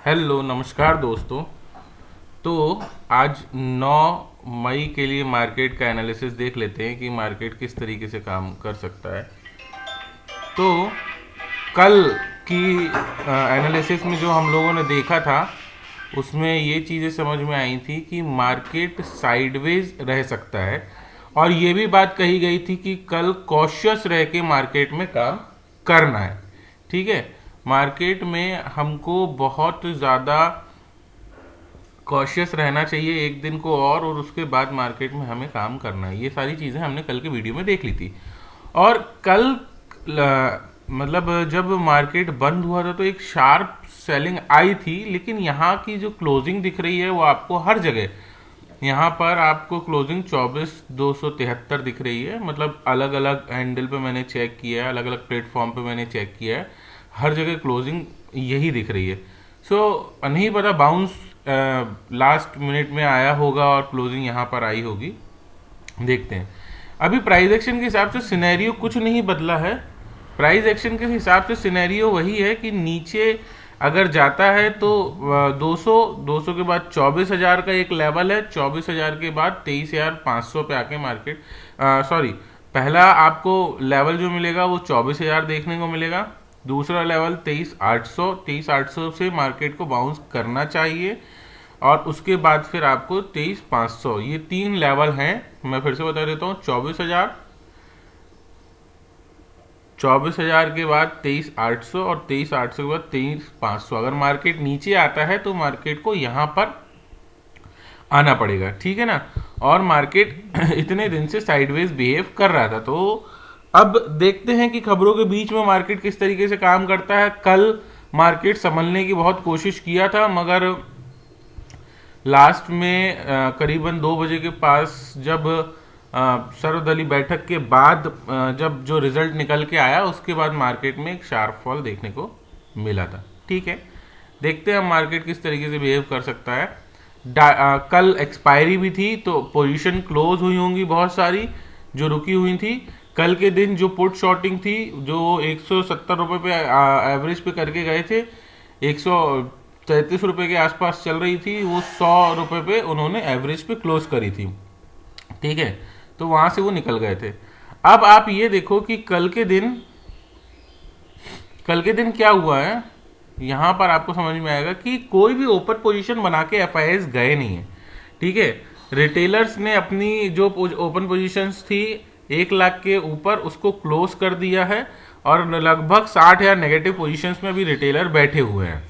Hello नमस्कार दोस्तों। तो आज 9 मई के लिए मार्केट का एनालिसिस देख लेते हैं कि मार्केट किस तरीके से काम कर सकता है। तो कल की एनालिसिस में जो हम लोगों ने देखा था उसमें ये चीज़ें समझ में आई थी कि मार्केट साइडवेज रह सकता है, और ये भी बात कही गई थी कि कल कॉशियस रह के मार्केट में काम करना है। ठीक है, मार्केट में हमको बहुत ज़्यादा कॉशियस रहना चाहिए एक दिन को, और उसके बाद मार्केट में हमें काम करना है। ये सारी चीज़ें हमने कल के वीडियो में देख ली थी। और कल मतलब जब मार्केट बंद हुआ था तो एक शार्प सेलिंग आई थी, लेकिन यहाँ की जो क्लोजिंग दिख रही है वो आपको हर जगह, यहाँ पर आपको क्लोजिंग 24,273 दिख रही है। मतलब अलग अलग हैंडल पे मैंने चेक किया है, अलग अलग प्लेटफॉर्म पे मैंने चेक किया है, हर जगह क्लोजिंग यही दिख रही है। नहीं पता बाउंस लास्ट मिनट में आया होगा और क्लोजिंग यहाँ पर आई होगी, देखते हैं। अभी प्राइस एक्शन के हिसाब से सिनेरियो कुछ नहीं बदला है। प्राइस एक्शन के हिसाब से सिनेरियो वही है कि नीचे अगर जाता है तो 200 के बाद 24,000 का एक लेवल है, 24,000 के बाद 23,500 पे आके मार्केट पहला आपको लेवल जो मिलेगा वो 24,000 देखने को मिलेगा। दूसरा लेवल 23,800 से मार्केट को बाउंस करना चाहिए, और उसके बाद फिर आपको 23,500, ये 3 लेवल हैं। मैं फिर से बता देता हूँ, 24,000 के बाद 23,800 और 23,800 के बाद 23,500। अगर मार्केट नीचे आता है तो मार्केट को यहाँ पर आना पड़ेगा, ठीक है ना। और मार्केट इतने दिन से साइडवेज बिहेव कर रहा था, तो अब देखते हैं कि खबरों के बीच में मार्केट किस तरीके से काम करता है। कल मार्केट संभलने की बहुत कोशिश किया था, मगर लास्ट में करीबन 2 बजे के पास जब सर्वदलीय बैठक के बाद जब जो रिजल्ट निकल के आया उसके बाद मार्केट में एक शार्प फॉल देखने को मिला था। ठीक है, देखते हैं हम मार्केट किस तरीके से बिहेव कर सकता है। कल एक्सपायरी भी थी तो पोजीशन क्लोज हुई होंगी बहुत सारी जो रुकी हुई थी। कल के दिन जो पुट शॉर्टिंग थी जो 170 रुपये पे एवरेज पे करके गए थे, 133 रुपये के आसपास चल रही थी, वो 100 रुपये पे उन्होंने एवरेज पे क्लोज करी थी। ठीक है, तो वहां से वो निकल गए थे। अब आप ये देखो कि कल के दिन क्या हुआ है। यहां पर आपको समझ में आएगा कि कोई भी ओपन पोजीशन बना के एफआईएस गए नहीं है। ठीक है, रिटेलर्स ने अपनी जो ओपन पोजीशंस थी 1 लाख के ऊपर उसको क्लोज कर दिया है, और लगभग 60,000 नेगेटिव पोजीशंस में भी रिटेलर बैठे हुए हैं।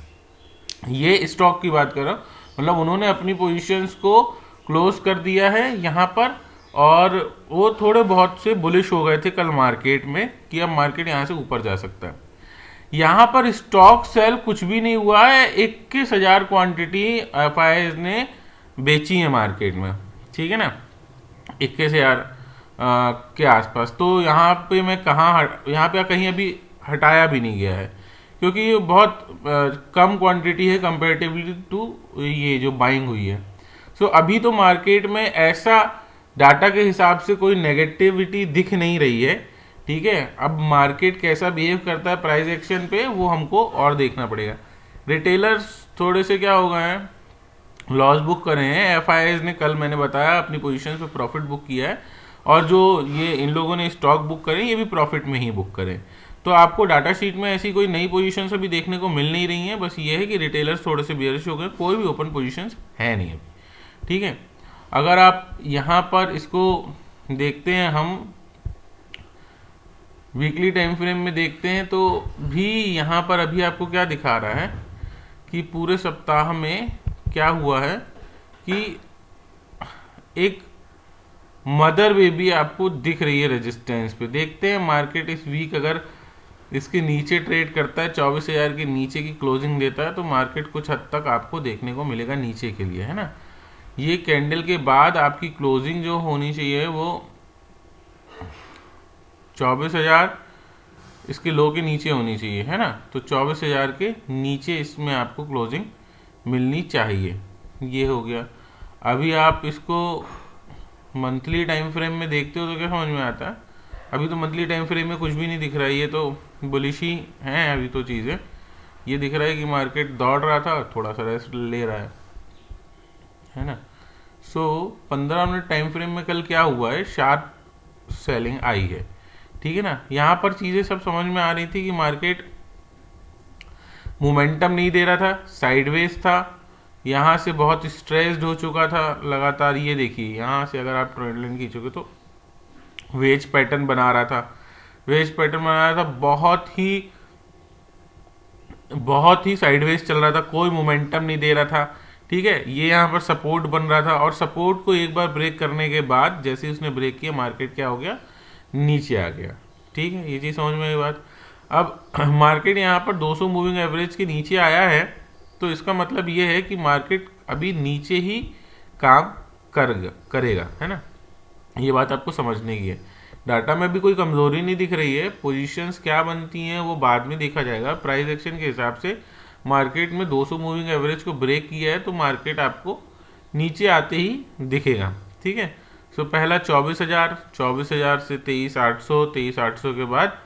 ये स्टॉक की बात कर रहा हूँ, मतलब उन्होंने अपनी पोजीशंस को क्लोज कर दिया है यहाँ पर, और वो थोड़े बहुत से बुलिश हो गए थे कल मार्केट में कि अब मार्केट यहाँ से ऊपर जा सकता है। यहाँ पर स्टॉक सेल कुछ भी नहीं हुआ है, 21,000 क्वांटिटी एफआईआईज ने बेची है मार्केट में, ठीक है ना, 21,000 के आसपास। तो यहाँ पे मैं यहाँ पे कहीं अभी हटाया भी नहीं गया है, क्योंकि ये बहुत कम क्वांटिटी है कंपेरेटिवली टू ये जो बाइंग हुई है। अभी तो मार्केट में ऐसा डाटा के हिसाब से कोई नेगेटिविटी दिख नहीं रही है। ठीक है, अब मार्केट कैसा बिहेव करता है प्राइस एक्शन पे वो हमको और देखना पड़ेगा। रिटेलर्स थोड़े से क्या हो गए हैं, लॉस बुक करे हैं। एफआईआईज ने कल मैंने बताया अपनी पोजीशन पे प्रॉफिट बुक किया है, और जो ये इन लोगों ने स्टॉक बुक करे ये भी प्रॉफिट में ही बुक करें। तो आपको डाटा शीट में ऐसी कोई नई पोजीशन अभी देखने को मिल नहीं रही है, बस ये है कि रिटेलर्स थोड़े से बेयरिश हो गए, कोई भी ओपन पोजीशन है नहीं अभी। ठीक है, अगर आप यहाँ पर इसको देखते हैं, हम वीकली टाइम फ्रेम में देखते हैं तो भी यहाँ पर अभी आपको क्या दिखा रहा है कि पूरे सप्ताह में क्या हुआ है कि एक मदर बेबी आपको दिख रही है रेजिस्टेंस पे। देखते हैं मार्केट इस वीक अगर इसके नीचे ट्रेड करता है, 24,000 के नीचे की क्लोजिंग देता है, तो मार्केट कुछ हद तक आपको देखने को मिलेगा नीचे के लिए, है ना। ये कैंडल के बाद आपकी क्लोजिंग जो होनी चाहिए वो 24,000 इसके लो के नीचे होनी चाहिए, है ना। तो 24,000 के नीचे इसमें आपको क्लोजिंग मिलनी चाहिए। ये हो गया। अभी आप इसको मंथली टाइम फ्रेम में देखते हो तो क्या समझ में आता है। अभी तो मंथली टाइम फ्रेम में कुछ भी नहीं दिख रहा है, ये तो बुलिश ही है अभी तो चीज़ें। ये दिख रहा है कि मार्केट दौड़ रहा था, थोड़ा सा रेस्ट ले रहा है ना। सो 15 मिनट टाइम फ्रेम में कल क्या हुआ है, शार्प सेलिंग आई है, ठीक है ना। यहाँ पर चीज़ें सब समझ में आ रही थी कि मार्केट मोमेंटम नहीं दे रहा था, साइडवेज था, यहाँ से बहुत स्ट्रेस्ड हो चुका था लगातार। ये देखिए यहाँ से अगर आप ट्रेंड लाइन खींचोगे तो वेज पैटर्न बना रहा था, वेज पैटर्न बना रहा था, बहुत ही साइडवेज चल रहा था, कोई मोमेंटम नहीं दे रहा था, ठीक है। ये यहाँ पर सपोर्ट बन रहा था और सपोर्ट को एक बार ब्रेक करने के बाद जैसे उसने ब्रेक किया, मार्केट क्या हो गया, नीचे आ गया, ठीक है। ये चीज़ समझ में आई बात। अब मार्केट यहाँ पर 200 मूविंग एवरेज के नीचे आया है, तो इसका मतलब ये है कि मार्केट अभी नीचे ही काम करेगा, है ना। ये बात आपको समझने की है। डाटा में भी कोई कमजोरी नहीं दिख रही है, पोजीशंस क्या बनती हैं वो बाद में देखा जाएगा। प्राइस एक्शन के हिसाब से मार्केट में 200 मूविंग एवरेज को ब्रेक किया है तो मार्केट आपको नीचे आते ही दिखेगा, ठीक है। सो पहला 24,000 से 23,800, 23,800 के बाद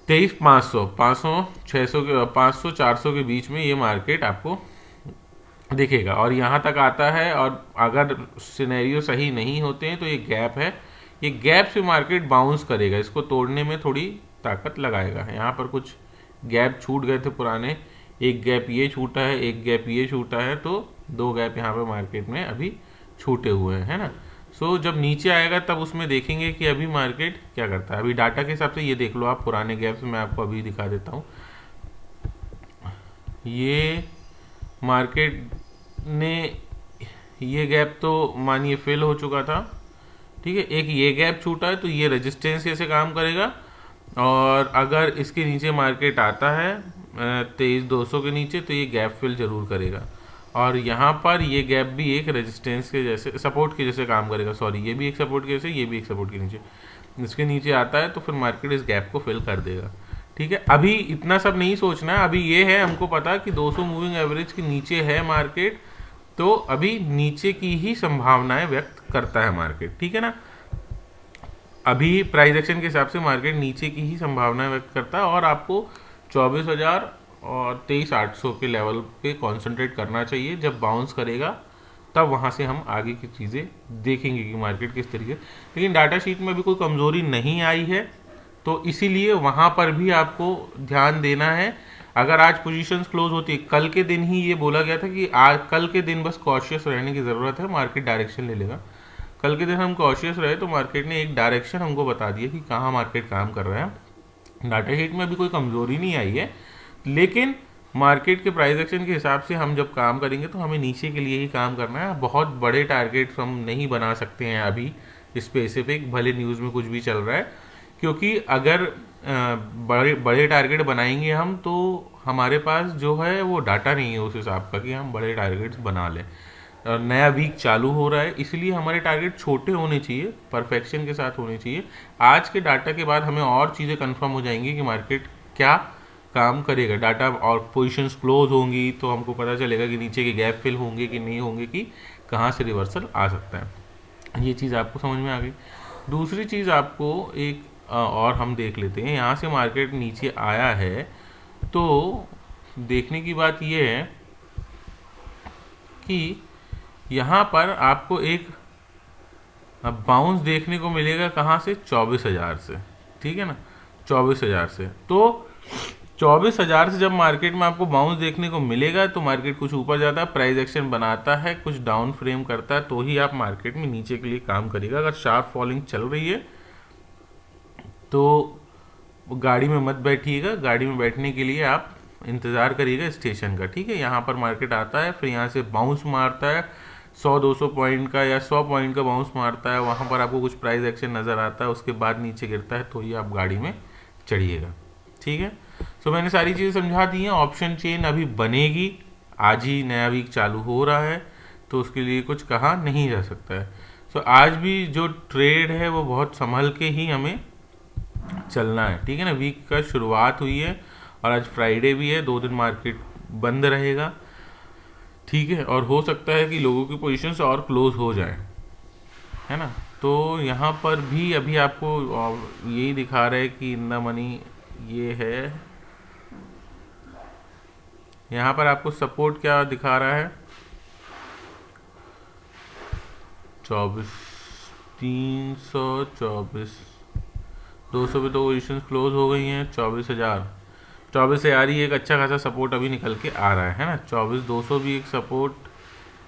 23,500, 500, 600 के 500, 400 के बीच में ये मार्केट आपको दिखेगा और यहाँ तक आता है। और अगर सिनेरियो सही नहीं होते हैं तो ये गैप है, ये गैप से मार्केट बाउंस करेगा, इसको तोड़ने में थोड़ी ताकत लगाएगा। यहाँ पर कुछ गैप छूट गए थे पुराने, एक गैप ये छूटा है, एक गैप ये छूटा है, तो 2 गैप यहाँ पे मार्केट में अभी छूटे हुए हैं, है ना। सो जब नीचे आएगा तब उसमें देखेंगे कि अभी मार्केट क्या करता है। अभी डाटा के हिसाब से ये देख लो आप, पुराने गैप्स मैं आपको अभी दिखा देता हूँ। ये मार्केट ने ये गैप तो मानिए फिल हो चुका था, ठीक है। एक ये गैप छूटा है तो ये रेजिस्टेंस कैसे काम करेगा, और अगर इसके नीचे मार्केट आता है 23,200 के नीचे तो ये गैप फिल जरूर करेगा। और यहाँ पर ये गैप भी एक रेजिस्टेंस के जैसे, सपोर्ट के जैसे काम करेगा, सॉरी ये भी एक सपोर्ट के जैसे, ये भी एक सपोर्ट के नीचे, इसके नीचे आता है तो फिर मार्केट इस गैप को फिल कर देगा, ठीक है। अभी इतना सब नहीं सोचना है, अभी ये है हमको पता कि 200 मूविंग एवरेज के नीचे है मार्केट, तो अभी नीचे की ही संभावनाएं व्यक्त करता है मार्केट, ठीक है ना। अभी प्राइस एक्शन के हिसाब से मार्केट नीचे की ही संभावनाएं व्यक्त करता है और आपको 24,000 और 23,800 के लेवल पे कंसंट्रेट करना चाहिए। जब बाउंस करेगा तब वहां से हम आगे की चीज़ें देखेंगे कि मार्केट किस तरीके। लेकिन डाटा शीट में भी कोई कमज़ोरी नहीं आई है, तो इसीलिए वहां पर भी आपको ध्यान देना है। अगर आज पोजीशंस क्लोज होती है, कल के दिन ही ये बोला गया था कि आज कल के दिन बस कॉशियस रहने की ज़रूरत है, मार्केट डायरेक्शन ले लेगा। कल के दिन हम कॉशियस रहे तो मार्केट ने एक डायरेक्शन हमको बता दिया कि कहाँ मार्केट काम कर रहा है। डाटा शीट में अभी कोई कमज़ोरी नहीं आई है, लेकिन मार्केट के प्राइस एक्शन के हिसाब से हम जब काम करेंगे तो हमें नीचे के लिए ही काम करना है। बहुत बड़े टारगेट्स हम नहीं बना सकते हैं अभी स्पेसिफिक, भले न्यूज़ में कुछ भी चल रहा है, क्योंकि अगर बड़े बड़े टारगेट बनाएंगे हम तो हमारे पास जो है वो डाटा नहीं है उस हिसाब का कि हम बड़े टारगेट्स बना लें। और नया वीक चालू हो रहा है, इसलिए हमारे टारगेट छोटे होने चाहिए, परफेक्शन के साथ होने चाहिए। आज के डाटा के बाद हमें और चीज़ें कंफर्म हो जाएंगी कि मार्केट क्या काम करेगा। डाटा और पोजीशंस क्लोज होंगी तो हमको पता चलेगा कि नीचे के गैप फिल होंगे कि नहीं होंगे, कि कहाँ से रिवर्सल आ सकता है। ये चीज़ आपको समझ में आ गई। दूसरी चीज़ आपको एक और हम देख लेते हैं, यहाँ से मार्केट नीचे आया है तो देखने की बात यह है कि यहाँ पर आपको एक बाउंस देखने को मिलेगा, कहाँ से, 24,000 से, ठीक है ना, 24,000 से। तो 24,000 से जब मार्केट में आपको बाउंस देखने को मिलेगा तो मार्केट कुछ ऊपर जाता है, प्राइस एक्शन बनाता है, कुछ डाउन फ्रेम करता है, तो ही आप मार्केट में नीचे के लिए काम करेगा। अगर शार्प फॉलिंग चल रही है तो गाड़ी में मत बैठिएगा, गाड़ी में बैठने के लिए आप इंतज़ार करिएगा स्टेशन का, ठीक है। यहाँ पर मार्केट आता है, फिर यहाँ से बाउंस मारता है 100-200 पॉइंट का या 100 पॉइंट का बाउंस मारता है, वहाँ पर आपको कुछ प्राइस एक्शन नज़र आता है, उसके बाद नीचे गिरता है, तो ही आप गाड़ी में चढ़िएगा, ठीक है। सो मैंने सारी चीज़ें समझा दी हैं। ऑप्शन चेन अभी बनेगी, आज ही नया वीक चालू हो रहा है, तो उसके लिए कुछ कहा नहीं जा सकता है। सो आज भी जो ट्रेड है वो बहुत संभल के ही हमें चलना है, ठीक है ना। वीक का शुरुआत हुई है और आज फ्राइडे भी है, 2 दिन मार्केट बंद रहेगा, ठीक है। और हो सकता है कि लोगों की पोजीशंस और क्लोज हो जाए, है ना। तो यहाँ पर भी अभी आपको यही दिखा रहा है कि इन द मनी ये है, यहाँ पर आपको सपोर्ट क्या दिखा रहा है, 24, 324, 200 पे तो पोजिशन क्लोज हो गई हैं। 24,000 ही एक अच्छा खासा सपोर्ट अभी निकल के आ रहा है ना। 24,200 भी एक सपोर्ट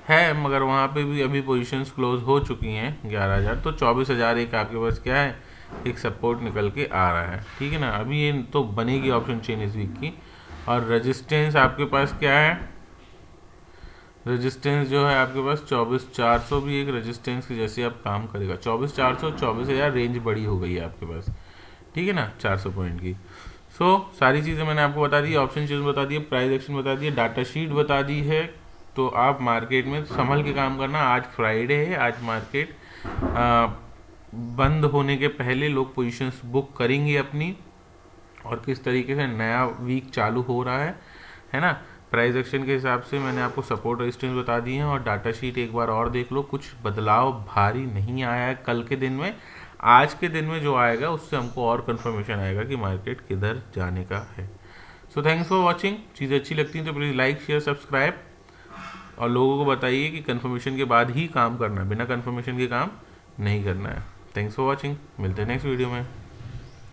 है, मगर वहाँ पे भी अभी पोजीशंस क्लोज हो चुकी हैं 11,000। तो 24,000 एक आपके पास क्या है, एक सपोर्ट निकल के आ रहा है, ठीक है ना। अभी ये तो बनेगी ऑप्शन चेन इस वीक की। और रेजिस्टेंस आपके पास क्या है, रेजिस्टेंस जो है आपके पास 24,400 भी एक रेजिस्टेंस की जैसे अब काम करेगा। 24,400 24,000 रेंज बड़ी हो गई है आपके पास, ठीक है ना, 400 पॉइंट की। सारी चीज़ें मैंने आपको बता दी, ऑप्शन चेन बता दिए, प्राइस एक्शन बता दिए, डाटा शीट बता दी है। तो आप मार्केट में संभल के काम करना। आज फ्राइडे है, आज मार्केट बंद होने के पहले लोग पोजीशंस बुक करेंगे अपनी, और किस तरीके से नया वीक चालू हो रहा है ना। प्राइस एक्शन के हिसाब से मैंने आपको सपोर्ट रेजिस्टेंस बता दिए हैं, और डाटा शीट एक बार और देख लो। कुछ बदलाव भारी नहीं आया है कल के दिन में। आज के दिन में जो आएगा उससे हमको और कंफर्मेशन आएगा कि मार्केट किधर जाने का है। So thanks for watching. चीज़ें अच्छी लगती हैं तो प्लीज़ लाइक शेयर सब्सक्राइब, और लोगों को बताइए कि कंफर्मेशन के बाद ही काम करना है, बिना कंफर्मेशन के काम नहीं करना है। थैंक्स फॉर वॉचिंग, मिलते हैं नेक्स्ट वीडियो में।